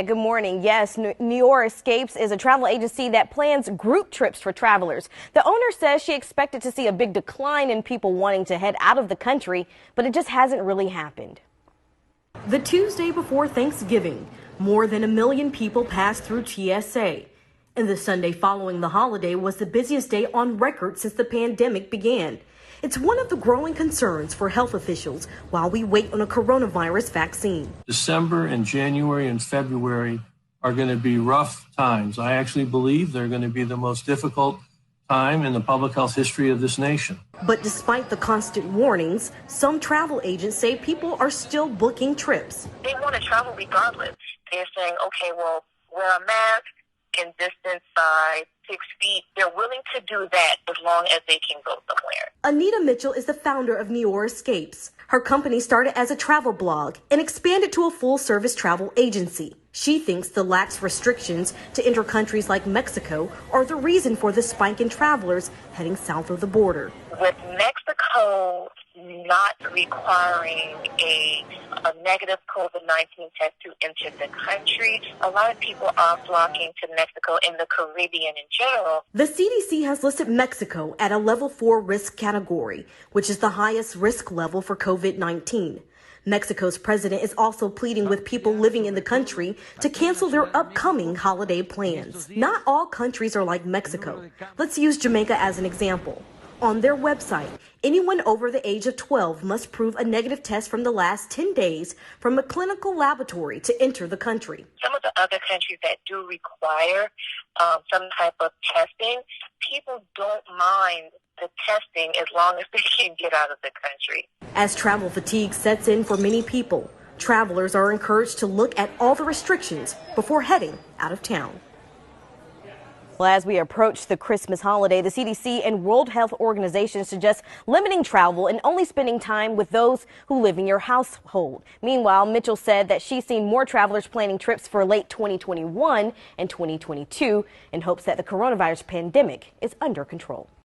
Good morning. Yes, Noire Escapes is a travel agency that plans group trips for travelers. The owner says she expected to see a big decline in people wanting to head out of the country, but it just hasn't really happened. The Tuesday before Thanksgiving, more than 1 million people passed through TSA. And the Sunday following the holiday was the busiest day on record since the pandemic began. It's one of the growing concerns for health officials while we wait on a coronavirus vaccine. December and January and February are going to be rough times. I actually believe they're going to be the most difficult time in the public health history of this nation. But despite the constant warnings, some travel agents say people are still booking trips. They want to travel regardless. They're saying, okay, well, wear a mask, can distance by 6 feet. They're willing to do that as long as they can go somewhere. Anita Mitchell is the founder of Noire Escapes. Her company started as a travel blog and expanded to a full-service travel agency. She thinks the lax restrictions to enter countries like Mexico are the reason for the spike in travelers heading south of the border. With Mexico not requiring a negative COVID-19 test to enter the country, a lot of people are flocking to Mexico and the Caribbean in general. The CDC has listed Mexico at a level 4 risk category, which is the highest risk level for COVID-19. Mexico's president is also pleading with people living in the country to cancel their upcoming holiday plans. Not all countries are like Mexico. Let's use Jamaica as an example. On their website, anyone over the age of 12 must prove a negative test from the last 10 days from a clinical laboratory to enter the country. Some of the other countries that do require some type of testing, people don't mind the testing as long as they can get out of the country. As travel fatigue sets in for many people, travelers are encouraged to look at all the restrictions before heading out of town. Well, as we approach the Christmas holiday, the CDC and World Health Organization suggest limiting travel and only spending time with those who live in your household. Meanwhile, Mitchell said that she's seen more travelers planning trips for late 2021 and 2022 in hopes that the coronavirus pandemic is under control.